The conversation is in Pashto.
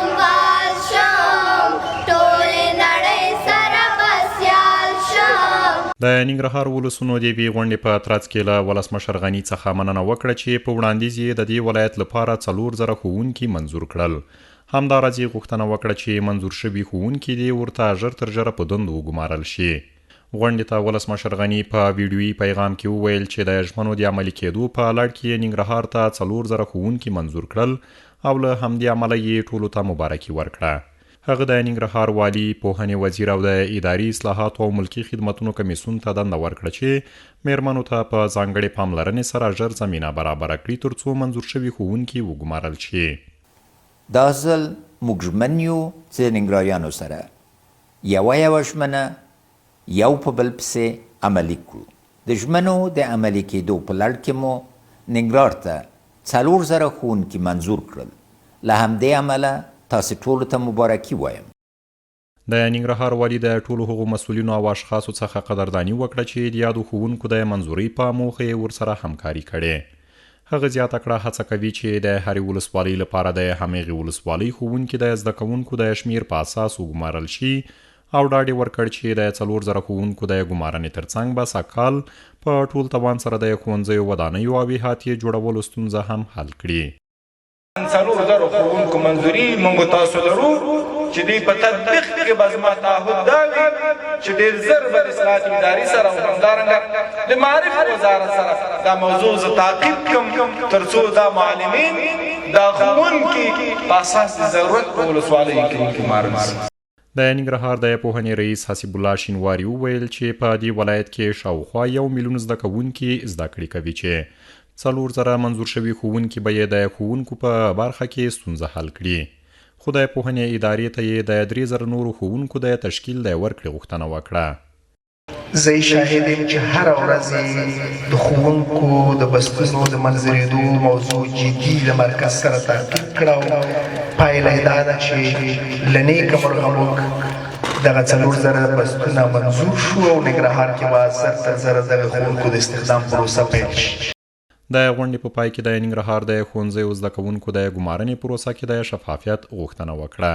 اموال شم ټولې نړۍ سره به سیال شم. د ننګرهار ولسونو د یوې غونډې په ترڅ کې له ولسمشر غني څخه مننه وکړه چې په وړاندیز یې د دې ولایت لپاره 4,000 ښوونکي منظور کړل. همداراز یې غوښتنه وکړه چې منظور شوي ښوونکي دې ورته ژر تر ژره په دندو وګمارل شي. غونډې ته ولسمشر غني په ویډیویي پیغام کې وویل چې د ژمنو د عملي کېدو په لړ کې ننګرهار ته 4,000 ښوونکي منظور کړل او له همدې امله یې ټولو ته مبارکي ورکړه. هغه د ننګرهار والي، پوهنې وزیر او د اداري اصلاحاتو او ملکي خدمتونو کمیسیون ته دنده ورکړه چې میرمنو ته په ځانګړې پاملرنې سره ژر زمینه برابره کړي ترڅو منظور شوي ښوونکي وګمارل شي. دا ځل موږ ژمن یو چې ننګرهاریانو سره یوه ژمنه یو په بل پسې عملي کړو. د ژمنو د عملي کېدو په لړ کې مو ننګرهار ته 4,000 ښوونکي منظور کړل. له همدې امله تاسې ټولو ته مبارکي وایم. د ننګرهار والي د ټولو هغو مسؤلینو او اشخاصو څخه قدرداني وکړه چې د یادو ښوونکو د منظورۍ په موخه یې ورسره همکاري کړې. هغه زیاته کړه هڅه کوي چې د هرې ولسوالۍ لپاره د همغې ولسوالۍ ښوونکي د زده کوونکو د شمیر په اساس وګمارل شي او ډاډ یې ورکړ چې د 4,000 ښوونکو د ګمارنې ترڅنګ به سږکال په ټول توان سره د ښوونځیو ودانیو او احاطې جوړولو ستونزه هم حل کړي. 4,000 ښوونکو منظوري موږ تاسو لرو چې دوی په تطبیق کې به زما تعهد دا وي چې ډېر ژر به د اصلاحات اداري سره او همدارنګه د معارف وزارت سره دا موضوع زه تعقیب کړم تر څو دا معلمین دا ښوونکي په اساس د ضرورت په ولسوالیو کې معلوم شي. د ننګرهار د پوهنې رئیس حسیب الله شینواري وویل چې په دې ولایت کې شاوخوا 1 میلیون زده کوونکي زده کړې کوي چې 4,000 منظور شوي ښوونکي به یې د ښوونکو په برخه کې ستونزه حل کړي. خو د پوهنې ادارې ته یې د 3,000 نورو ښوونکو د تشکیل د ورکړې غوښتنه وکړه. زه شاهد یم چې هره ورځ د ښوونکو د بستونو د منظورېدو موضوع جدي د مرکز سره تعقیب کړه او پایله یې دا ده چې له نیکه مرغه موږ دغه 4,000 بستونه منظور شو او ننګرهار کې به زر تر زره دغه ښوونکو د استخدام پروسه پیل شي. د غونډې په پای کې د ننګرهار د ښوونځیو زده کوونکو د ګمارنې پروسه کې د شفافیت غوښتنه وکړه.